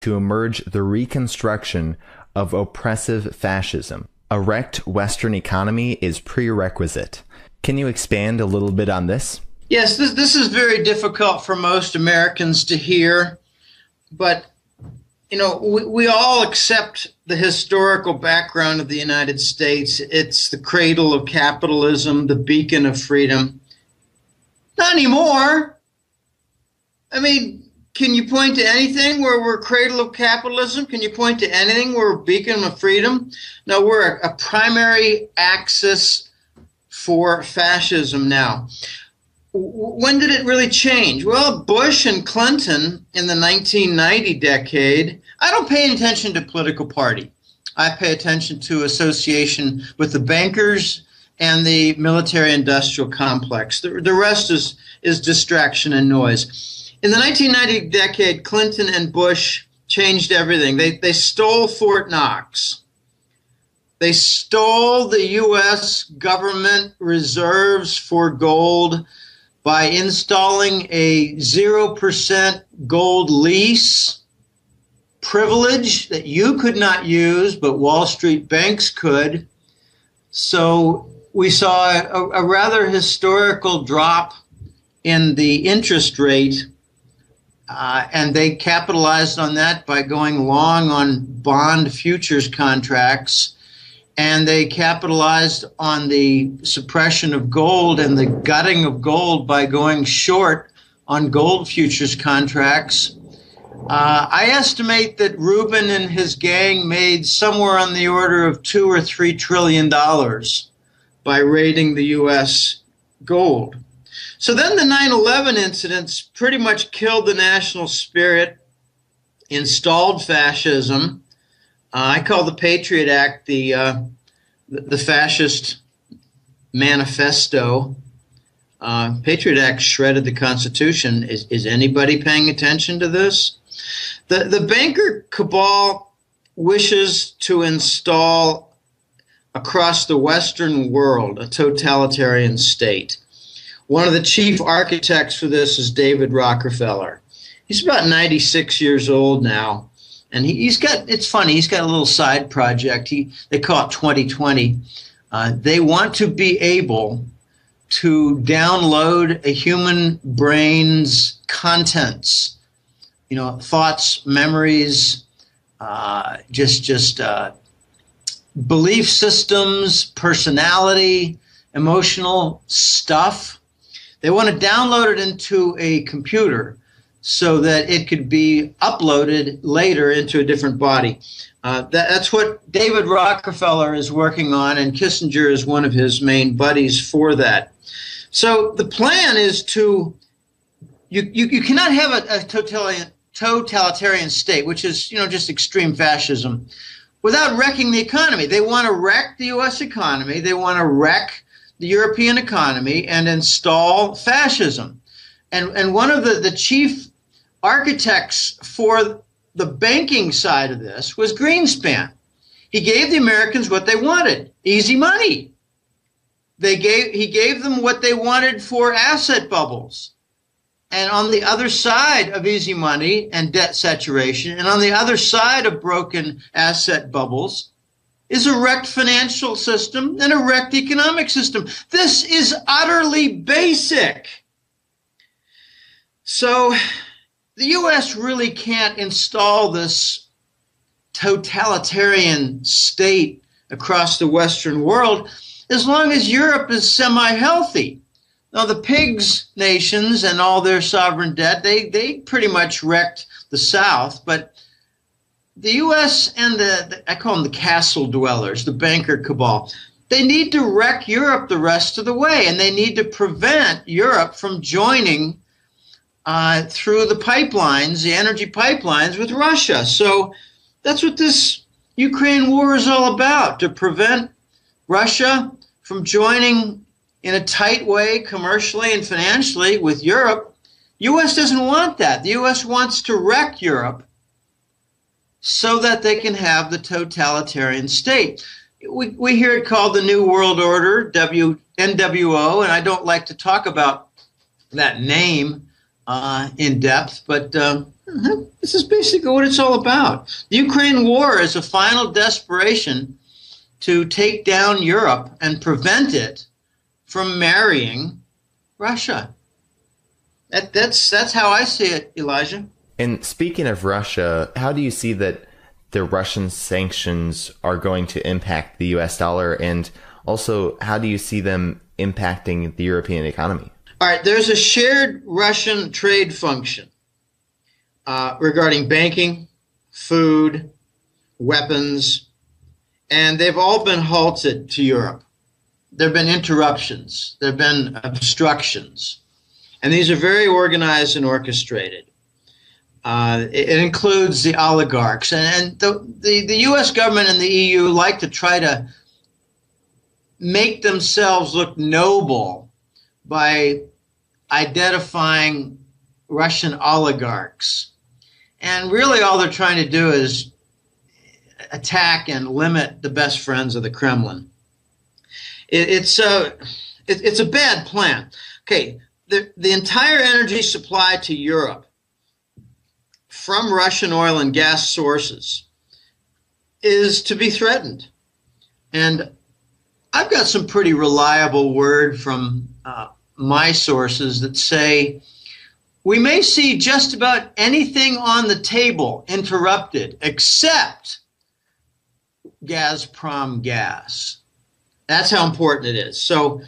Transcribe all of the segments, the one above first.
to emerge the reconstruction of oppressive fascism. A wrecked Western economy is prerequisite. Can you expand a little bit on this? Yes, this is very difficult for most Americans to hear, but we all accept the historical background of the United States. It's the cradle of capitalism, the beacon of freedom. Not anymore. I mean, can you point to anything where we're a cradle of capitalism? Can you point to anything where we're a beacon of freedom? No, we're a primary axis for fascism now. When did it really change? Well, Bush and Clinton in the 1990 decade. I don't pay attention to political party. I pay attention to association with the bankers and the military-industrial complex. The rest is distraction and noise. In the 1990 decade, Clinton and Bush changed everything. They stole Fort Knox. They stole the U.S. government reserves for gold by installing a 0% gold lease privilege that you could not use, but Wall Street banks could. So we saw a rather historical drop in the interest rate, and they capitalized on that by going long on bond futures contracts. And they capitalized on the suppression of gold and the gutting of gold by going short on gold futures contracts. I estimate that Rubin and his gang made somewhere on the order of $2 or $3 trillion by raiding the U.S. gold. So then the 9/11 incidents pretty much killed the national spirit, installed fascism. I call the Patriot Act the fascist manifesto. Patriot Act shredded the Constitution. Is anybody paying attention to this? The banker cabal wishes to install across the Western world a totalitarian state. One of the chief architects for this is David Rockefeller. He's about 96 years old now. And he's got, it's funny, he's got a little side project. They call it 2020. They want to be able to download a human brain's contents, thoughts, memories, belief systems, personality, emotional stuff. They want to download it into a computer so that it could be uploaded later into a different body. That's what David Rockefeller is working on, and Kissinger is one of his main buddies for that. So the plan is to, you cannot have a totalitarian state, which is, just extreme fascism, without wrecking the economy. They want to wreck the U.S. economy. They want to wreck the European economy and install fascism. And one of the chief architects for the banking side of this was Greenspan. He gave the Americans what they wanted, easy money. He gave them what they wanted for asset bubbles. And on the other side of easy money and debt saturation, and on the other side of broken asset bubbles, is a wrecked financial system and a wrecked economic system. This is utterly basic. So the U.S. really can't install this totalitarian state across the Western world as long as Europe is semi-healthy. Now, the pigs nations and all their sovereign debt, they pretty much wrecked the South, but the U.S. and I call them the castle dwellers, the banker cabal, they need to wreck Europe the rest of the way, and they need to prevent Europe from joining through the pipelines, the energy pipelines with Russia. So that's what this Ukraine war is all about, to prevent Russia from joining in a tight way commercially and financially with Europe. U.S. doesn't want that. The U.S. wants to wreck Europe so that they can have the totalitarian state. We hear it called the New World Order, NWO, and I don't like to talk about that name in depth, but This is basically what it's all about. The Ukraine war is a final desperation to take down Europe and prevent it from marrying Russia. That's how I see it, Elijah. And speaking of Russia, how do you see that the Russian sanctions are going to impact the US dollar? And also, how do you see them impacting the European economy? All right, there's a shared Russian trade function regarding banking, food, weapons, and they've all been halted to Europe. There have been interruptions. There have been obstructions. And these are very organized and orchestrated. It includes the oligarchs. And the U.S. government and the EU like to try to make themselves look noble by identifying Russian oligarchs. And really all they're trying to do is attack and limit the best friends of the Kremlin. It's a bad plan. Okay, the entire energy supply to Europe from Russian oil and gas sources is to be threatened. And I've got some pretty reliable word from my sources that say we may see just about anything on the table interrupted except Gazprom gas. That's how important it is. So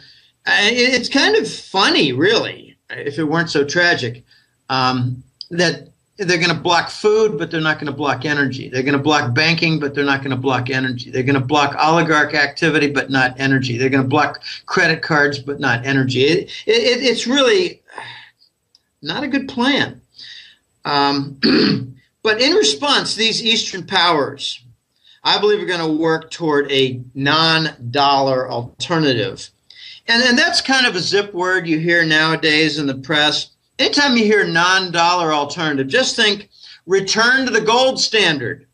it's kind of funny, really, if it weren't so tragic, that they're going to block food, but they're not going to block energy. They're going to block banking, but they're not going to block energy. They're going to block oligarch activity, but not energy. They're going to block credit cards, but not energy. It's really not a good plan. But in response, these Eastern powers, I believe, are going to work toward a non-dollar alternative. And that's kind of a zip word you hear nowadays in the press. Anytime you hear non-dollar alternative, just think return to the gold standard.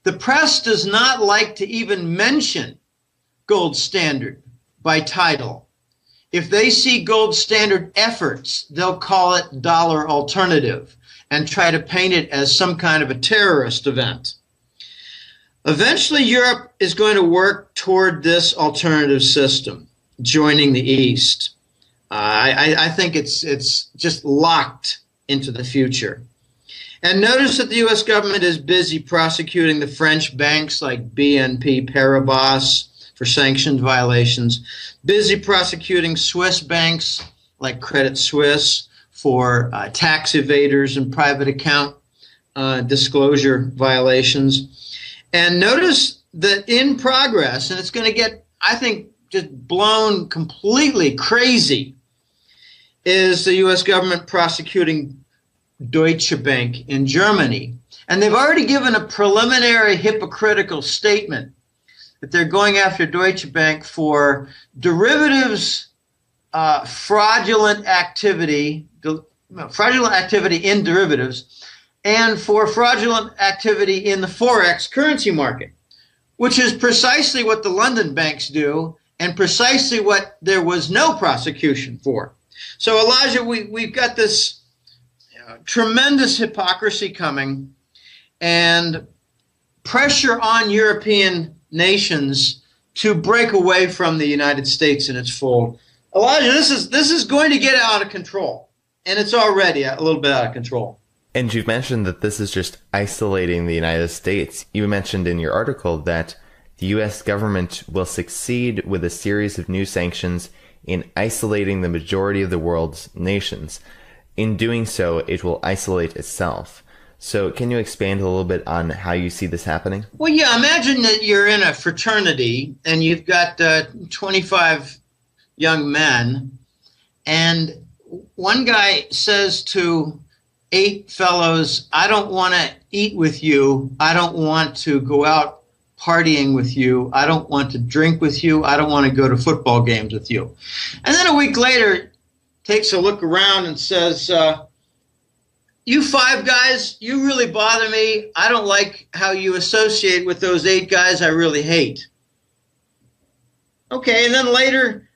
The press does not like to even mention gold standard by title. If they see gold standard efforts, they'll call it dollar alternative and try to paint it as some kind of a terrorist event. Eventually, Europe is going to work toward this alternative system, joining the East. I think it's just locked into the future. And notice that the U.S. government is busy prosecuting the French banks like BNP Paribas for sanctions violations, busy prosecuting Swiss banks like Credit Suisse for tax evaders and private account disclosure violations. And notice that in progress, and it's going to get, I think, just blown completely crazy, is the U.S. government prosecuting Deutsche Bank in Germany. And they've already given a preliminary hypocritical statement that they're going after Deutsche Bank for derivatives, fraudulent activity in derivatives, and for fraudulent activity in the Forex currency market, which is precisely what the London banks do and precisely what there was no prosecution for. So, Elijah, we've got this tremendous hypocrisy coming and pressure on European nations to break away from the United States in its fold. Elijah, this is going to get out of control, and it's already a little bit out of control. And you've mentioned that this is just isolating the United States. You mentioned in your article that the U.S. government will succeed with a series of new sanctions in isolating the majority of the world's nations. In doing so, it will isolate itself. So can you expand a little bit on how you see this happening? Well, yeah, imagine that you're in a fraternity and you've got 25 young men, and one guy says to 8 fellows, I don't want to eat with you. I don't want to go out partying with you. I don't want to drink with you. I don't want to go to football games with you. And then a week later, takes a look around and says, you 5 guys, you really bother me. I don't like how you associate with those 8 guys I really hate. Okay, and then later,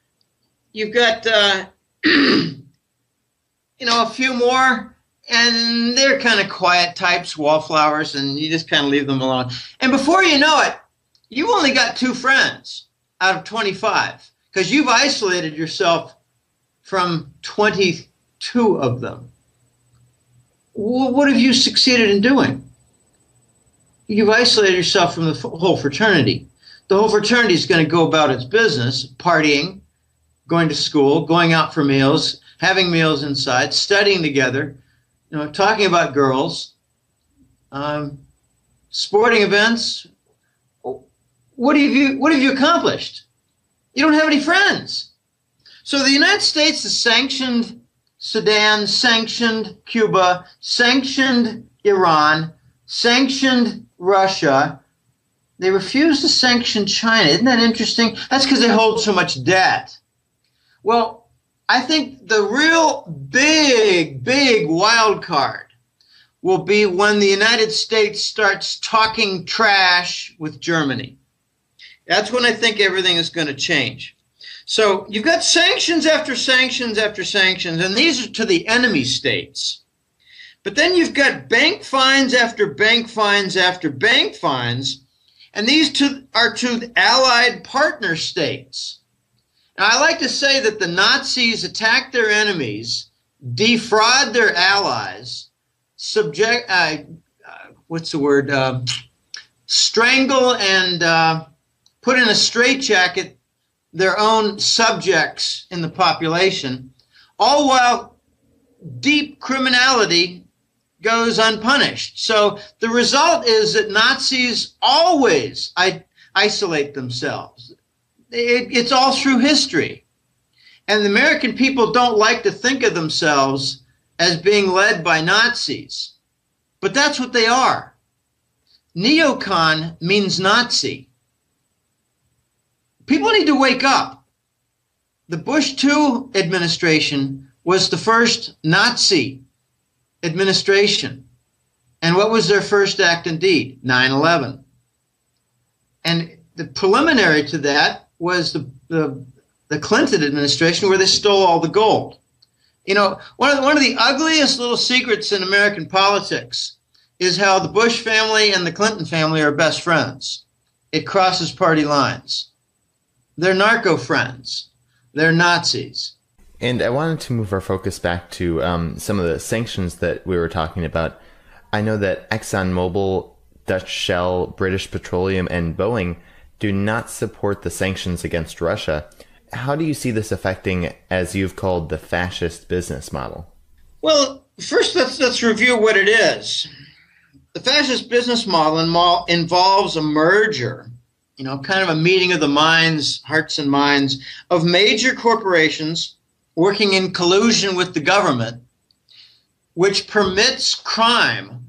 you've got, a few more, and they're kind of quiet types, wallflowers, and you just kind of leave them alone. And before you know it, you've only got 2 friends out of 25 because you've isolated yourself from 22 of them. What have you succeeded in doing? You've isolated yourself from the whole fraternity. The whole fraternity is going to go about its business, partying, going to school, going out for meals, having meals inside, studying together, talking about girls, sporting events. What have you accomplished? You don't have any friends. So the United States has sanctioned Sudan, sanctioned Cuba, sanctioned Iran, sanctioned Russia. They refuse to sanction China. Isn't that interesting? That's because they hold so much debt. Well, I think the real big wild card will be when the United States starts talking trash with Germany. That's when I think everything is going to change. So you've got sanctions after sanctions after sanctions, and these are to the enemy states. But then you've got bank fines after bank fines after bank fines, and these are to the allied partner states. Now, I like to say that the Nazis attack their enemies, defraud their allies, strangle and put in a straitjacket their own subjects in the population, all while deep criminality goes unpunished. So the result is that Nazis always isolate themselves. It's all through history. And the American people don't like to think of themselves as being led by Nazis. But that's what they are. Neocon means Nazi. People need to wake up. The Bush II administration was the first Nazi administration. And what was their first act and deed? 9/11. And the preliminary to that was the Clinton administration, where they stole all the gold. One of the ugliest little secrets in American politics is how the Bush family and the Clinton family are best friends. It crosses party lines. They're narco friends. They're Nazis. And I wanted to move our focus back to some of the sanctions that we were talking about. I know that ExxonMobil, Dutch Shell, British Petroleum, and Boeing do not support the sanctions against Russia. How do you see this affecting, as you've called, the fascist business model? Well, first let's review what it is. The fascist business model involves a merger, kind of a meeting of the minds, hearts and minds, of major corporations working in collusion with the government, which permits crime,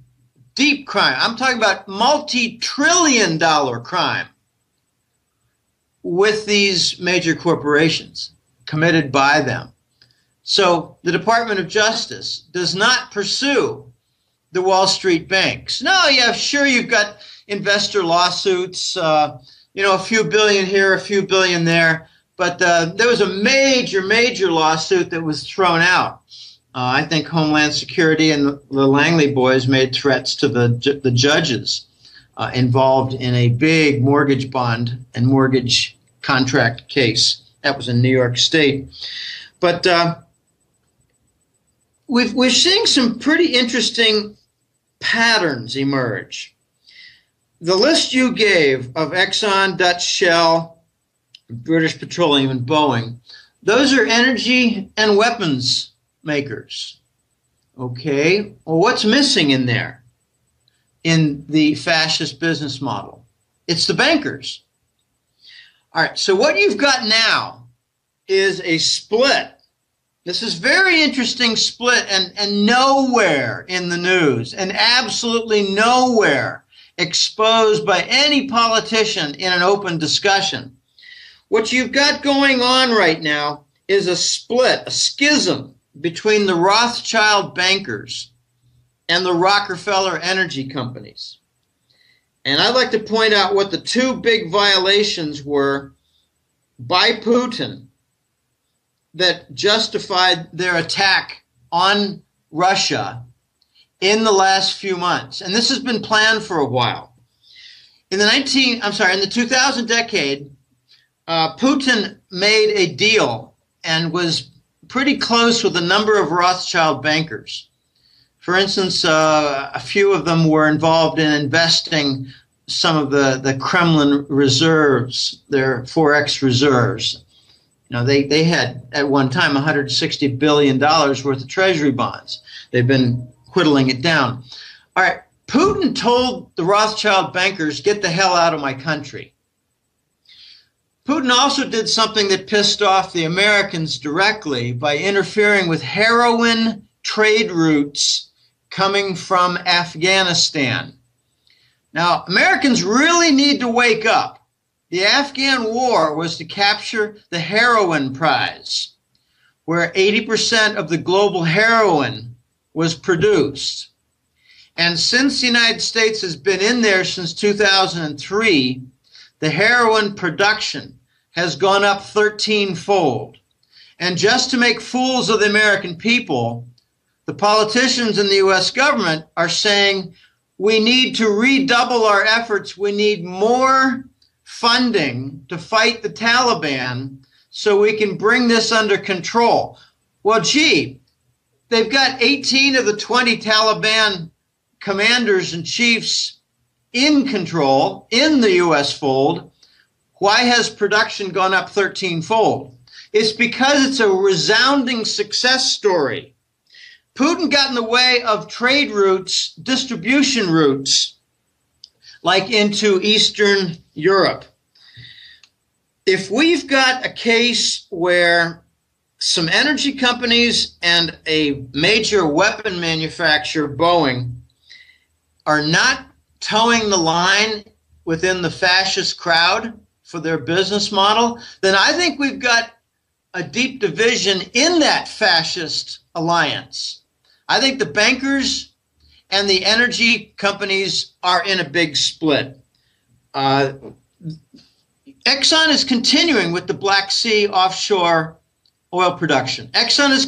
deep crime. I'm talking about multi-trillion-dollar crime with these major corporations committed by them. So the Department of Justice does not pursue the Wall Street banks. No, yeah, sure, you've got investor lawsuits, a few billion here, a few billion there, but there was a major lawsuit that was thrown out. I think Homeland Security and the Langley boys made threats to the judges involved in a big mortgage bond and mortgage contract case. That was in New York State. But we're seeing some pretty interesting patterns emerge. The list you gave of Exxon, Dutch Shell, British Petroleum, and Boeing, those are energy and weapons makers. Okay, well, what's missing in there in the fascist business model? It's the bankers. All right, so what you've got now is a split. This is very interesting split, and nowhere in the news, and absolutely nowhere exposed by any politician in an open discussion. What you've got going on right now is a split, a schism between the Rothschild bankers and the Rockefeller energy companies. And I'd like to point out what the two big violations were by Putin that justified their attack on Russia in the last few months, and this has been planned for a while. In the 2000 decade, Putin made a deal and was pretty close with a number of Rothschild bankers. For instance, a few of them were involved in investing some of the Kremlin reserves, their Forex reserves. You know, they had at one time $160 billion worth of treasury bonds. They've been whittling it down. All right, Putin told the Rothschild bankers, get the hell out of my country. Putin also did something that pissed off the Americans directly by interfering with heroin trade routes coming from Afghanistan. Now, Americans really need to wake up. The Afghan war was to capture the heroin prize, where 80% of the global heroin was produced. And since the United States has been in there since 2003, the heroin production has gone up 13-fold. And just to make fools of the American people, the politicians in the U.S. government are saying, we need to redouble our efforts. We need more funding to fight the Taliban so we can bring this under control. Well, gee, they've got 18 of the 20 Taliban commanders and chiefs in control in the U.S. fold. Why has production gone up 13-fold? It's because it's a resounding success story. Putin got in the way of trade routes, distribution routes, like into Eastern Europe. If we've got a case where some energy companies and a major weapon manufacturer, Boeing, are not towing the line within the fascist crowd for their business model, then I think we've got a deep division in that fascist alliance. I think the bankers and the energy companies are in a big split. Exxon is continuing with the Black Sea offshore oil production. Exxon is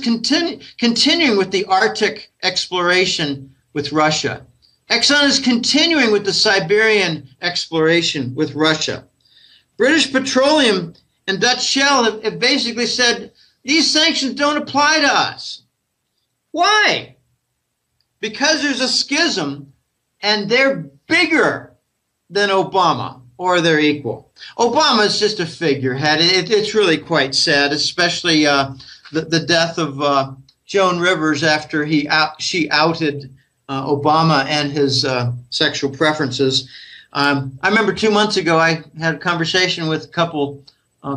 continuing with the Arctic exploration with Russia. Exxon is continuing with the Siberian exploration with Russia. British Petroleum and Dutch Shell have basically said, these sanctions don't apply to us. Why? Because there's a schism, and they're bigger than Obama, or they're equal. Obama is just a figurehead. It's really quite sad, especially the death of Joan Rivers after she outed Obama and his sexual preferences. I remember 2 months ago, I had a conversation with a couple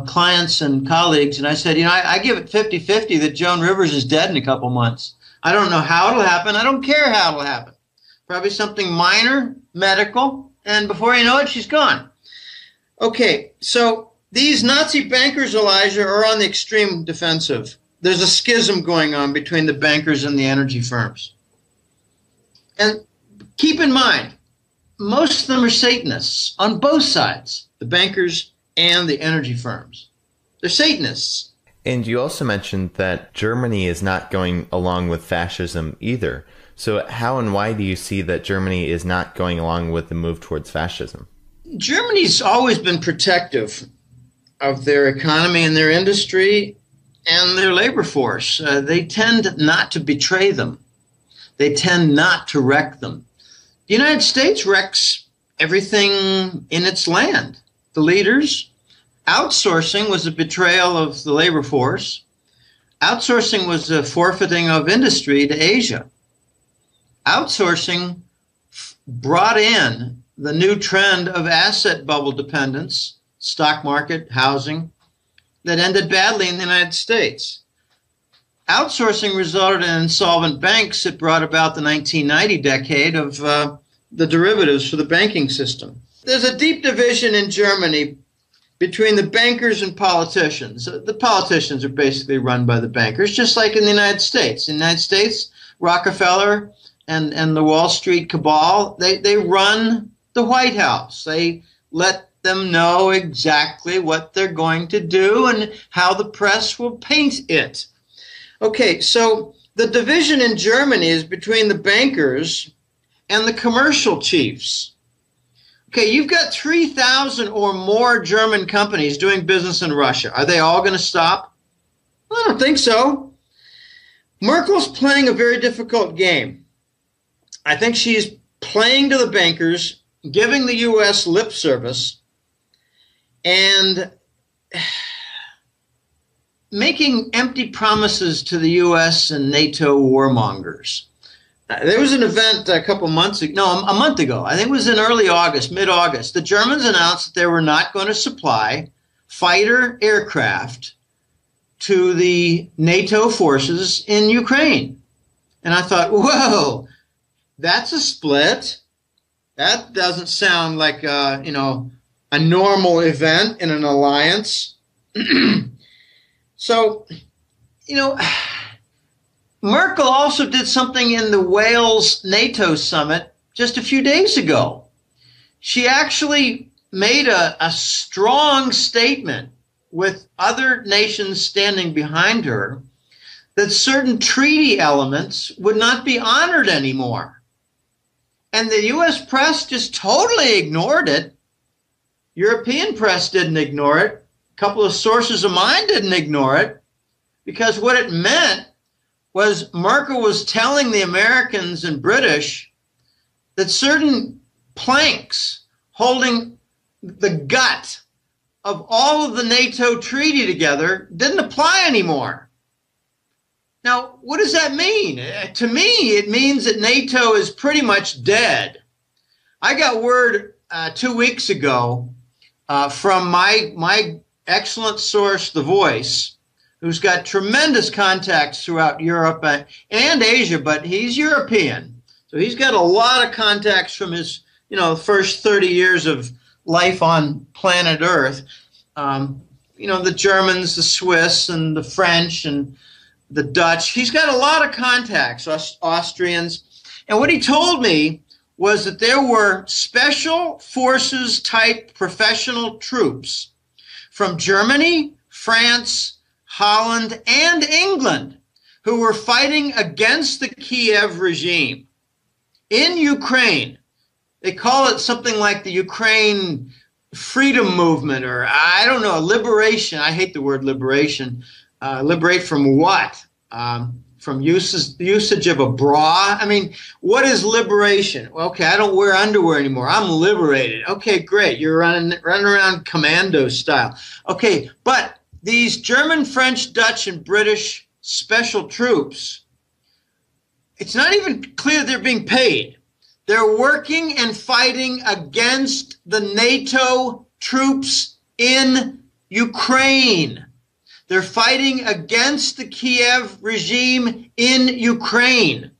clients and colleagues, and I said, you know, I give it 50-50 that Joan Rivers is dead in a couple months. I don't know how it'll happen. I don't care how it'll happen. Probably something minor, medical, and before you know it, she's gone. Okay, so these Nazi bankers, Elijah, are on the extreme defensive. There's a schism going on between the bankers and the energy firms. And keep in mind, most of them are Satanists on both sides, the bankers and the energy firms. They're Satanists. And you also mentioned that Germany is not going along with fascism either. So how and why do you see that Germany is not going along with the move towards fascism? Germany's always been protective of their economy and their industry and their labor force. They tend not to betray them. They tend not to wreck them. The United States wrecks everything in its land. The leaders. Outsourcing was a betrayal of the labor force. Outsourcing was a forfeiting of industry to Asia. Outsourcing brought in the new trend of asset bubble dependence, stock market, housing, that ended badly in the United States. Outsourcing resulted in insolvent banks that brought about the 1990 decade of the derivatives for the banking system. There's a deep division in Germany between the bankers and politicians. The politicians are basically run by the bankers, just like in the United States. In the United States, Rockefeller and the Wall Street cabal, they run the White House. They let them know exactly what they're going to do and how the press will paint it. Okay, so The division in Germany is between the bankers and the commercial chiefs. Okay, you've got 3,000 or more German companies doing business in Russia. Are they all going to stop? Well, I don't think so. Merkel's playing a very difficult game. I think she's playing to the bankers, giving the U.S. lip service, and making empty promises to the U.S. and NATO warmongers. There was an event a month ago. I think it was in early August, mid-August. The Germans announced that they were not going to supply fighter aircraft to the NATO forces in Ukraine. And I thought, whoa, that's a split. That doesn't sound like, a normal event in an alliance. So, Merkel also did something in the Wales NATO summit just a few days ago. She actually made a strong statement with other nations standing behind her that certain treaty elements would not be honored anymore. And the U.S. press just totally ignored it. European press didn't ignore it. A couple of sources of mine didn't ignore it, because what it meant was Merkel was telling the Americans and British that certain planks holding the gut of all of the NATO treaty together didn't apply anymore. Now, what does that mean? To me, it means that NATO is pretty much dead. I got word 2 weeks ago from my excellent source, The Voice, who's got tremendous contacts throughout Europe and Asia, but he's European. So he's got a lot of contacts from his, first 30 years of life on planet Earth. The Germans, the Swiss, and the French, and the Dutch. He's got a lot of contacts, Austrians. And what he told me was that there were special forces type professional troops from Germany, France, Holland, and England who were fighting against the Kiev regime in Ukraine. They call it something like the Ukraine freedom movement, or I don't know, liberation. I hate the word liberation. Liberate from what? From usage of a bra? I mean, what is liberation? Okay, I don't wear underwear anymore. I'm liberated. Okay, great. You're running around commando style. Okay, but these German, French, Dutch, and British special troops, it's not even clear they're being paid. They're working and fighting against the NATO troops in Ukraine. They're fighting against the Kiev regime in Ukraine.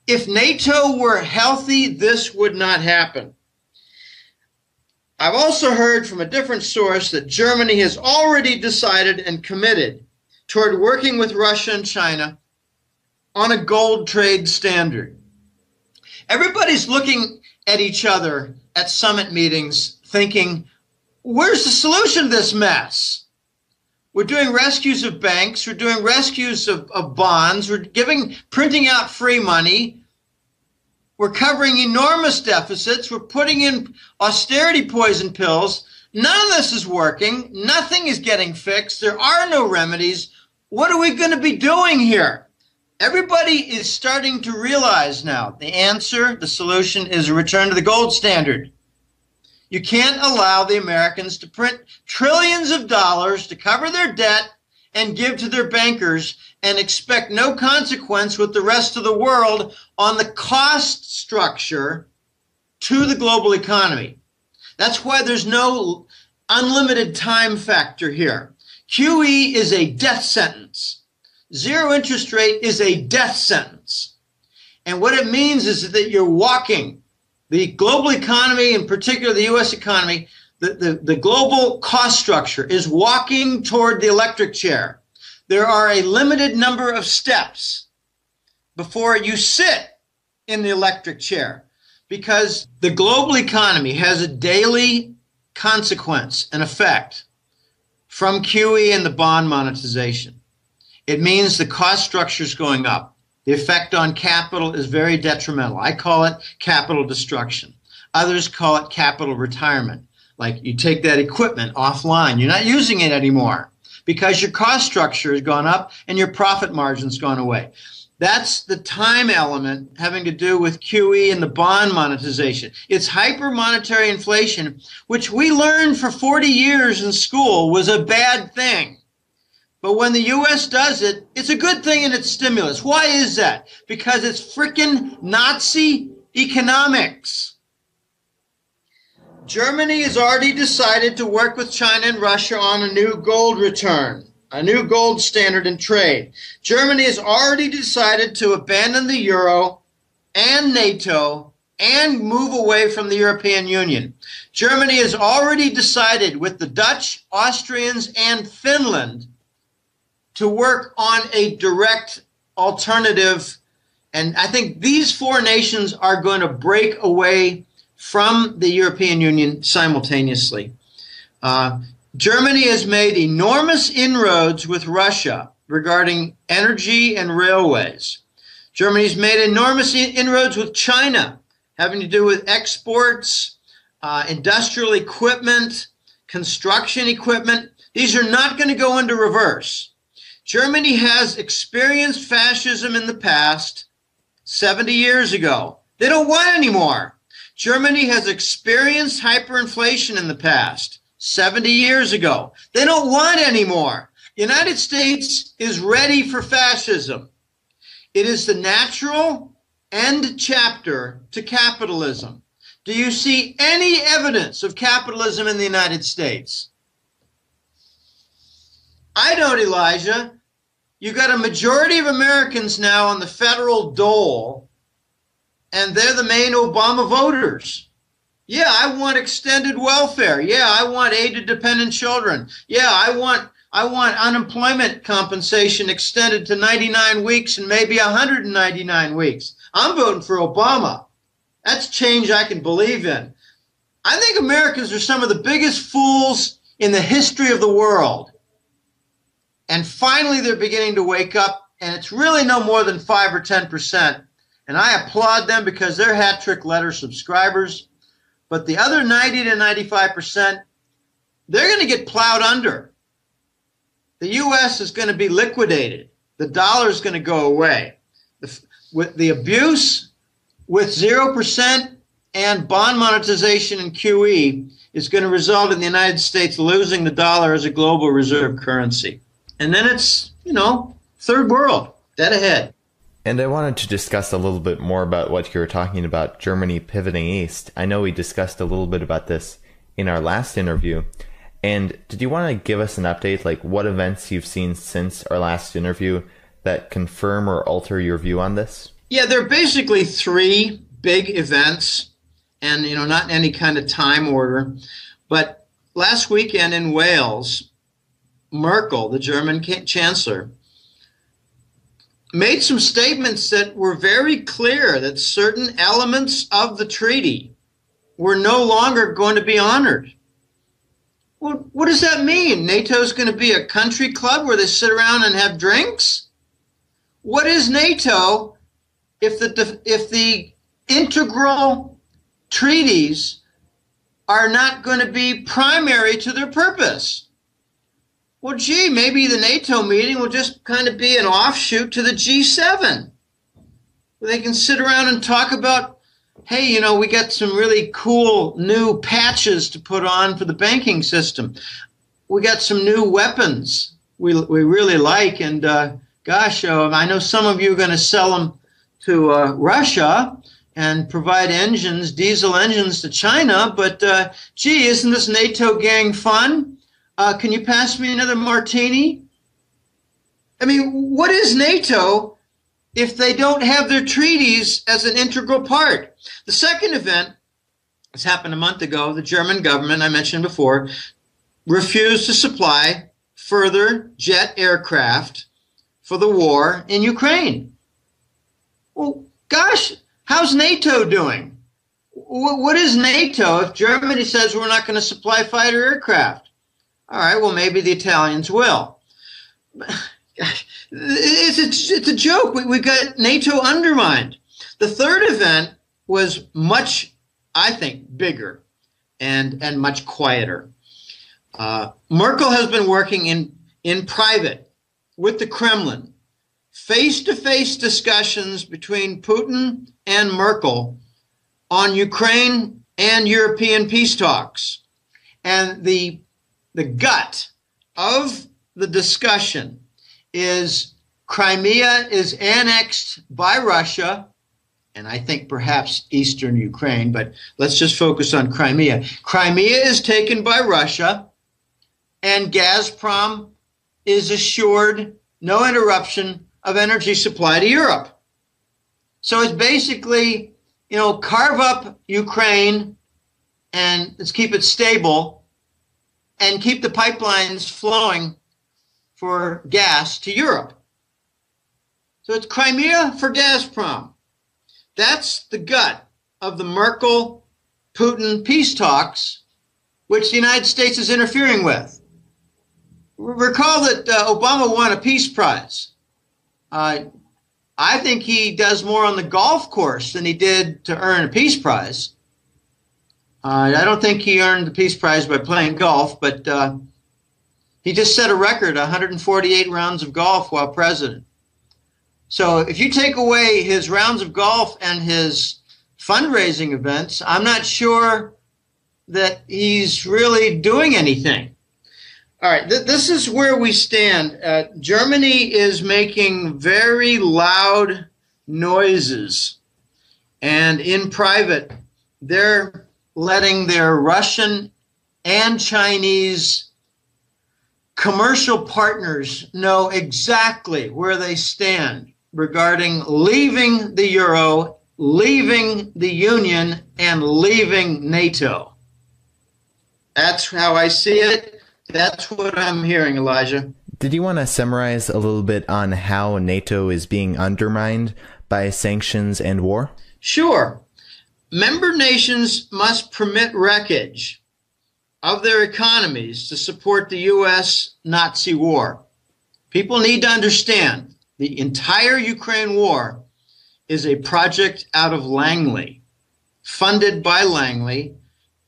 If NATO were healthy, this would not happen. I've also heard from a different source that Germany has already decided and committed toward working with Russia and China on a gold trade standard. Everybody's looking at each other at summit meetings thinking, where's the solution to this mess? We're doing rescues of banks. We're doing rescues of bonds. We're printing out free money. We're covering enormous deficits. We're putting in austerity poison pills. None of this is working. Nothing is getting fixed. There are no remedies. What are we going to be doing here? Everybody is starting to realize now the answer, the solution is a return to the gold standard. You can't allow the Americans to print trillions of dollars to cover their debt and give to their bankers and expect no consequence with the rest of the world on the cost structure to the global economy. That's why there's no unlimited time factor here. QE is a death sentence. Zero interest rate is a death sentence. And what it means is that you're walking the global economy, in particular the U.S. economy, the global cost structure is walking toward the electric chair. There are a limited number of steps before you sit in the electric chair, because the global economy has a daily consequence and effect from QE and the bond monetization. It means the cost structure is going up. The effect on capital is very detrimental. I call it capital destruction. Others call it capital retirement. Like you take that equipment offline. You're not using it anymore because your cost structure has gone up and your profit margin's gone away. That's the time element having to do with QE and the bond monetization. It's hyper-monetary inflation, which we learned for 40 years in school was a bad thing. But when the U.S. does it, it's a good thing and it's stimulus. Why is that? Because it's frickin' Nazi economics. Germany has already decided to work with China and Russia on a new gold return, a new gold standard in trade. Germany has already decided to abandon the euro and NATO and move away from the European Union. Germany has already decided with the Dutch, Austrians, and Finland to work on a direct alternative. And I think these four nations are going to break away from the European Union simultaneously. Germany has made enormous inroads with Russia regarding energy and railways. Germany's made enormous inroads with China, having to do with exports, industrial equipment, construction equipment. These are not going to go into reverse. Germany has experienced fascism in the past, 70 years ago. They don't want any more. Germany has experienced hyperinflation in the past, 70 years ago. They don't want any more. The United States is ready for fascism. It is the natural end chapter to capitalism. Do you see any evidence of capitalism in the United States? I don't, Elijah. You've got a majority of Americans now on the federal dole, and they're the main Obama voters. Yeah, I want extended welfare. Yeah, I want aid to dependent children. Yeah, I want unemployment compensation extended to 99 weeks and maybe 199 weeks. I'm voting for Obama. That's change I can believe in. I think Americans are some of the biggest fools in the history of the world. And finally, they're beginning to wake up, and it's really no more than 5 or 10%. And I applaud them because they're hat trick letter subscribers. But the other 90 to 95%, they're going to get plowed under. The U.S. is going to be liquidated. The dollar is going to go away. With the abuse with 0% and bond monetization and QE is going to result in the United States losing the dollar as a global reserve currency. And then it's, third world, dead ahead. And I wanted to discuss a little bit more about what you were talking about, Germany pivoting east. I know we discussed a little bit about this in our last interview. And did you want to give us an update, like what events you've seen since our last interview that confirm or alter your view on this? Yeah, there are basically three big events, and not in any kind of time order. But last weekend in Wales, Merkel, the German chancellor, made some statements that were very clear that certain elements of the treaty were no longer going to be honored. Well, what does that mean? NATO is going to be a country club where they sit around and have drinks? What is NATO if the integral treaties are not going to be primary to their purpose? Well, gee, maybe the NATO meeting will just kind of be an offshoot to the G7. Where they can sit around and talk about, hey, we got some really cool new patches to put on for the banking system. We got some new weapons we really like, and gosh, I know some of you are going to sell them to Russia and provide engines, diesel engines to China, but gee, isn't this NATO gang fun? Can you pass me another martini? I mean, what is NATO if they don't have their treaties as an integral part? The second event, this happened a month ago, the German government, I mentioned before, refused to supply further jet aircraft for the war in Ukraine. Well, gosh, how's NATO doing? What is NATO if Germany says we're not going to supply fighter aircraft? All right, well, maybe the Italians will. It's a joke. We got NATO undermined. The third event was much, I think, bigger and much quieter. Merkel has been working in private with the Kremlin, face-to-face discussions between Putin and Merkel on Ukraine and European peace talks. And the gut of the discussion is Crimea is annexed by Russia, and I think perhaps eastern Ukraine, but let's just focus on Crimea. Crimea is taken by Russia, and Gazprom is assured no interruption of energy supply to Europe. So it's basically, carve up Ukraine and let's keep it stable and keep the pipelines flowing for gas to Europe. So it's Crimea for Gazprom. That's the gut of the Merkel-Putin peace talks, which the United States is interfering with. Recall that Obama won a peace prize. I think he does more on the golf course than he did to earn a peace prize. I don't think he earned the peace prize by playing golf, but he just set a record, 148 rounds of golf while president. So if you take away his rounds of golf and his fundraising events, I'm not sure that he's really doing anything. All right, this is where we stand. Germany is making very loud noises, and in private, they're letting their Russian and Chinese commercial partners know exactly where they stand regarding leaving the euro, leaving the Union, and leaving NATO. That's how I see it. That's what I'm hearing, Elijah. Did you want to summarize a little bit on how NATO is being undermined by sanctions and war? Sure. Member nations must permit wreckage of their economies to support the U.S. Nazi war. People need to understand the entire Ukraine war is a project out of Langley, funded by Langley.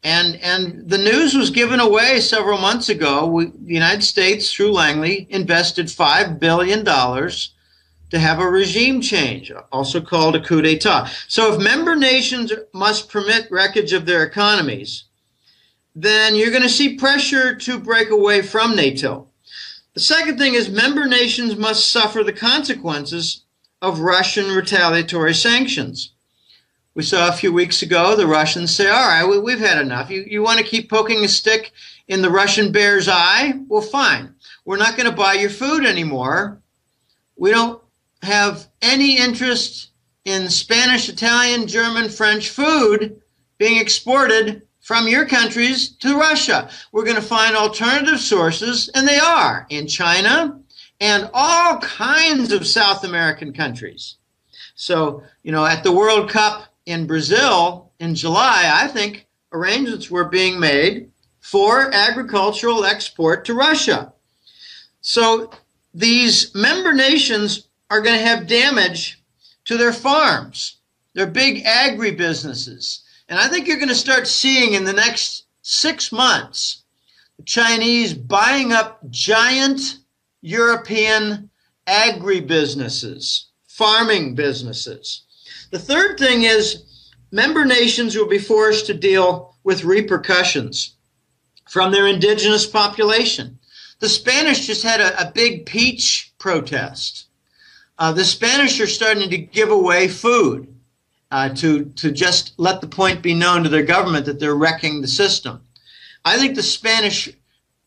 And the news was given away several months ago. The United States, through Langley, invested $5 billion to have a regime change, also called a coup d'etat. So if member nations must permit wreckage of their economies, then you're going to see pressure to break away from NATO. The second thing is member nations must suffer the consequences of Russian retaliatory sanctions. We saw a few weeks ago the Russians say, all right, we've had enough. You want to keep poking a stick in the Russian bear's eye? Well, fine. We're not going to buy your food anymore. We don't have any interest in Spanish, Italian, German, French food being exported from your countries to Russia. We're going to find alternative sources, and they are in China and all kinds of South American countries. So, at the World Cup in Brazil in July, I think arrangements were being made for agricultural export to Russia. So these member nations are going to have damage to their farms, their big agribusinesses. And I think you're going to start seeing in the next 6 months the Chinese buying up giant European agribusinesses, farming businesses. The third thing is member nations will be forced to deal with repercussions from their indigenous population. The Spanish just had a big peach protest. The Spanish are starting to give away food to just let the point be known to their government that they're wrecking the system. I think the Spanish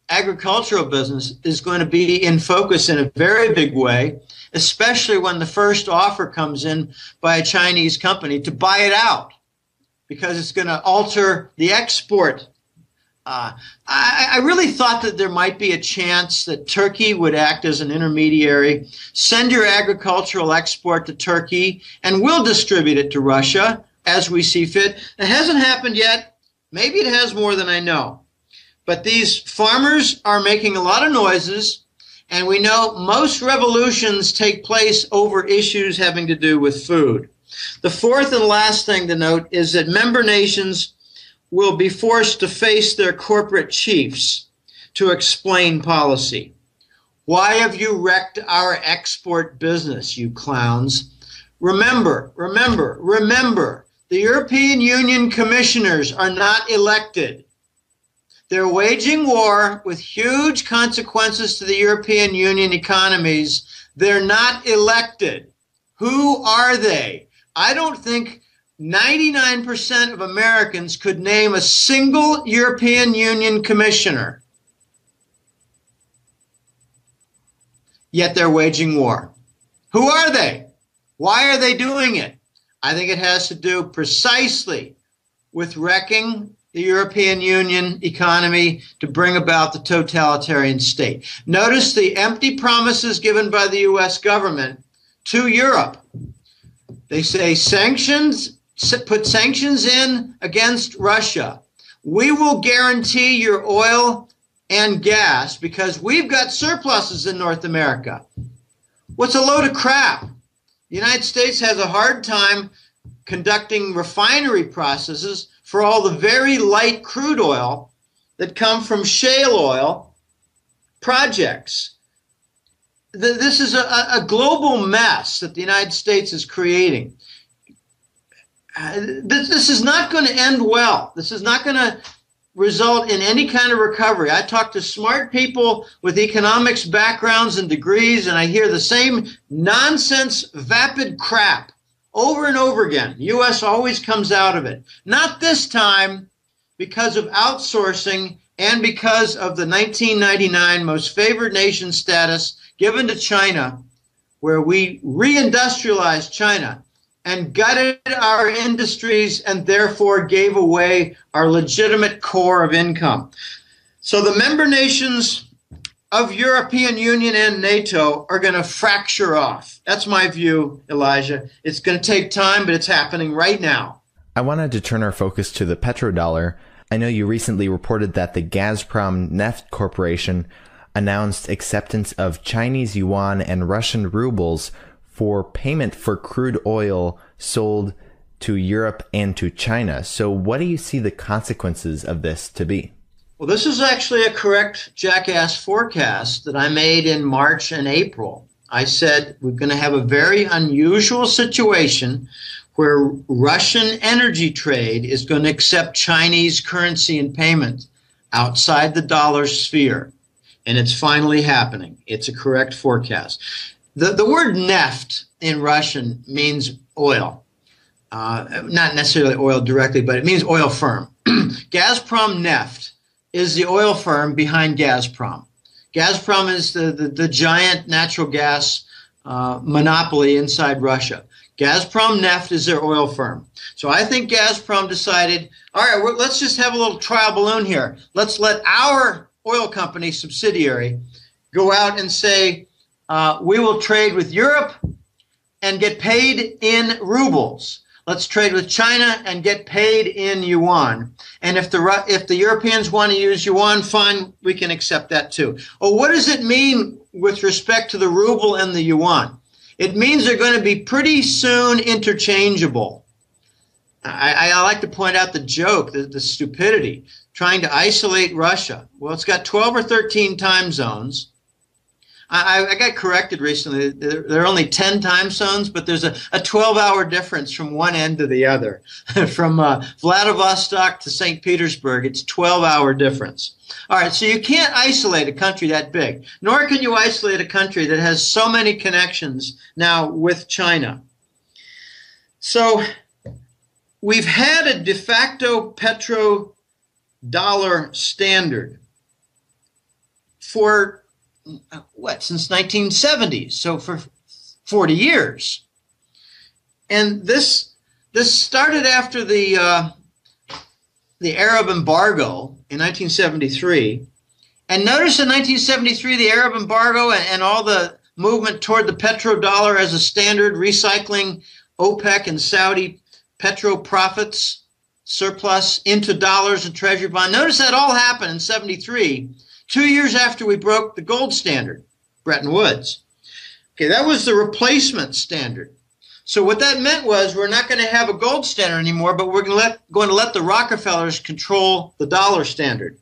agricultural business is going to be in focus in a very big way, especially when the first offer comes in by a Chinese company to buy it out, because it's going to alter the export. I really thought that there might be a chance that Turkey would act as an intermediary, send your agricultural export to Turkey, and we'll distribute it to Russia as we see fit. It hasn't happened yet. Maybe it has more than I know. But these farmers are making a lot of noises, And we know most revolutions take place over issues having to do with food. The fourth and last thing to note is that member nations will be forced to face their corporate chiefs to explain policy. Why have you wrecked our export business, you clowns? Remember, the European Union commissioners are not elected. They're waging war with huge consequences to the European Union economies. They're not elected. Who are they? I don't think 99% of Americans could name a single European Union commissioner. Yet they're waging war. Who are they? Why are they doing it? I think it has to do precisely with wrecking the European Union economy to bring about the totalitarian state. Notice the empty promises given by the U.S. government to Europe. They say sanctions, put sanctions in against Russia. We will guarantee your oil and gas because we've got surpluses in North America. What's a load of crap? The United States has a hard time conducting refinery processes for all the very light crude oil that come from shale oil projects. This is a global mess that the United States is creating. This is not going to end well. This is not going to result in any kind of recovery. I talk to smart people with economics backgrounds and degrees, and I hear the same nonsense, vapid crap over and over again. The U.S. always comes out of it. Not this time, because of outsourcing and because of the 1999 most favored nation status given to China, where we reindustrialized China and gutted our industries and therefore gave away our legitimate core of income. So the member nations of European Union and NATO are going to fracture off. That's my view, Elijah. It's going to take time, but it's happening right now. I wanted to turn our focus to the petrodollar. I know you recently reported that the Gazprom Neft Corporation announced acceptance of Chinese yuan and Russian rubles for payment for crude oil sold to Europe and to China. So what do you see the consequences of this to be? Well, this is actually a correct jackass forecast that I made in March and April. I said we're going to have a very unusual situation where Russian energy trade is going to accept Chinese currency and payment outside the dollar sphere. And it's finally happening. It's a correct forecast. The word neft in Russian means oil. Not necessarily oil directly, but it means oil firm. Gazprom Neft is the oil firm behind Gazprom. Gazprom is the giant natural gas monopoly inside Russia. Gazprom Neft is their oil firm. So I think Gazprom decided, all right, let's just have a little trial balloon here. Let's let our oil company subsidiary go out and say, we will trade with Europe and get paid in rubles. Let's trade with China and get paid in yuan. And if the Europeans want to use yuan, fine, we can accept that too. Well, what does it mean with respect to the ruble and the yuan? It means they're going to be pretty soon interchangeable. I like to point out the joke, the stupidity, trying to isolate Russia. Well, it's got 12 or 13 time zones. I got corrected recently. There are only 10 time zones, but there's a 12-hour difference from one end to the other. From Vladivostok to St. Petersburg, it's a 12-hour difference. All right, so you can't isolate a country that big, nor can you isolate a country that has so many connections now with China. So we've had a de facto petrodollar standard for since 1970, so for 40 years. And this started after the Arab embargo in 1973. And notice in 1973, the Arab embargo and all the movement toward the petrodollar as a standard, recycling OPEC and Saudi petro profits surplus into dollars and treasury bond. Notice that all happened in 73. 2 years after we broke the gold standard. Bretton Woods. Okay, that was the replacement standard. So what that meant was we're not going to have a gold standard anymore, but we're going to let the Rockefellers control the dollar standard.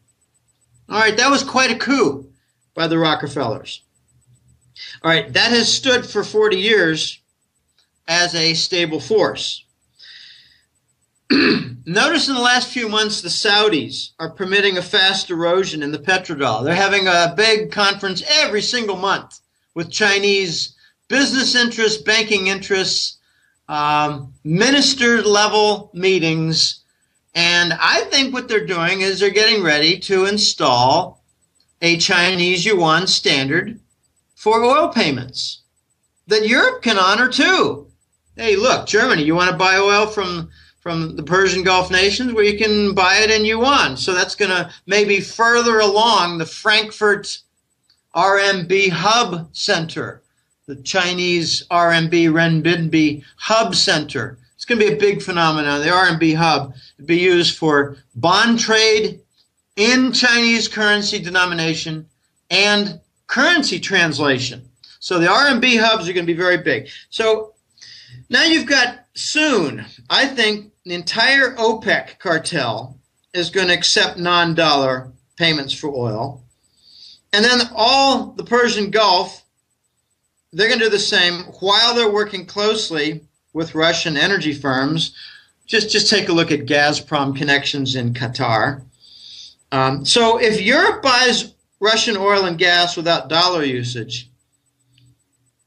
All right, that was quite a coup by the Rockefellers. All right, that has stood for 40 years as a stable force. Notice in the last few months the Saudis are permitting a fast erosion in the petrodollar. They're having a big conference every single month with Chinese business interests, banking interests, minister-level meetings. And I think what they're doing is they're getting ready to install a Chinese yuan standard for oil payments that Europe can honor too. Hey, look, Germany, you want to buy oil from the Persian Gulf nations? Well, you can buy it in yuan. So that's going to maybe further along the Frankfurt RMB hub center, the Chinese RMB renminbi hub center. It's going to be a big phenomenon. The RMB hub will be used for bond trade in Chinese currency denomination and currency translation. So the RMB hubs are going to be very big. So now you've got soon, I think, the entire OPEC cartel is going to accept non-dollar payments for oil. And then all the Persian Gulf, they're going to do the same while they're working closely with Russian energy firms. Just take a look at Gazprom connections in Qatar. So if Europe buys Russian oil and gas without dollar usage,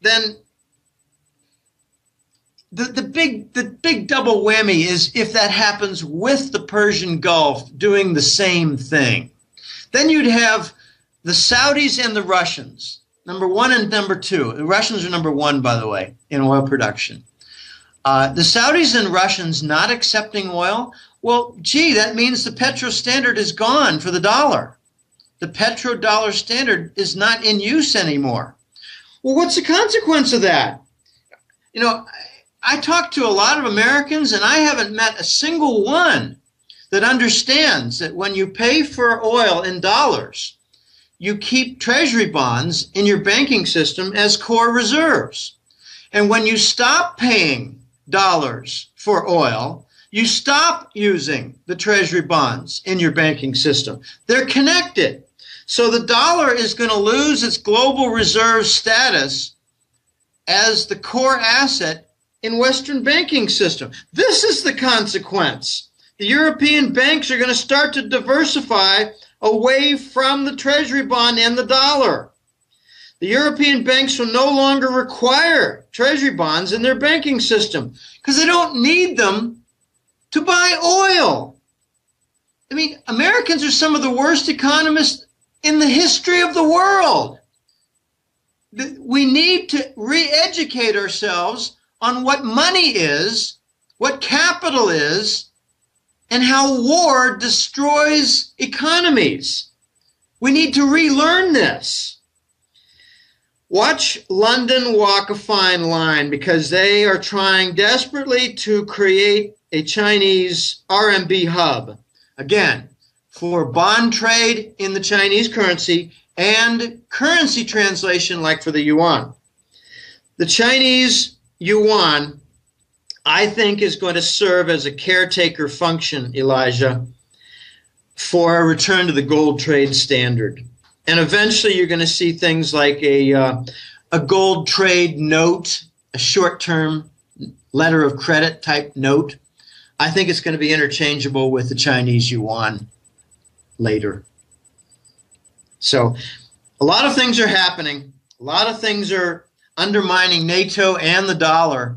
then the big double whammy is if that happens with the Persian Gulf doing the same thing. Then you'd have the Saudis and the Russians, number one and number two. The Russians are number one, by the way, in oil production. The Saudis and Russians not accepting oil, well, gee, that means the petro standard is gone for the dollar. The petrodollar standard is not in use anymore. Well, what's the consequence of that? You know, I talk to a lot of Americans, and I haven't met a single one that understands that when you pay for oil in dollars, you keep treasury bonds in your banking system as core reserves. And when you stop paying dollars for oil, you stop using the treasury bonds in your banking system. They're connected. So the dollar is going to lose its global reserve status as the core asset in Western banking system. This is the consequence. The European banks are going to start to diversify away from the treasury bond and the dollar. The European banks will no longer require treasury bonds in their banking system because they don't need them to buy oil. I mean, Americans are some of the worst economists in the history of the world. We need to re-educate ourselves on what money is, what capital is, and how war destroys economies. We need to relearn this. Watch London walk a fine line because they are trying desperately to create a Chinese RMB hub. Again, for bond trade in the Chinese currency and currency translation like for the yuan. The Chinese yuan, I think, is going to serve as a caretaker function, Elijah, for a return to the gold trade standard. And eventually you're going to see things like a gold trade note, a short-term letter of credit type note. I think it's going to be interchangeable with the Chinese yuan later. So a lot of things are happening. A lot of things are undermining NATO and the dollar.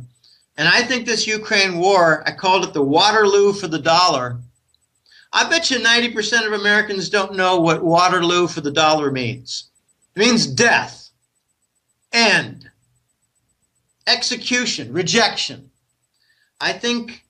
And I think this Ukraine war, I called it the Waterloo for the dollar. I bet you 90% of Americans don't know what Waterloo for the dollar means. It means death, end, execution, rejection. I think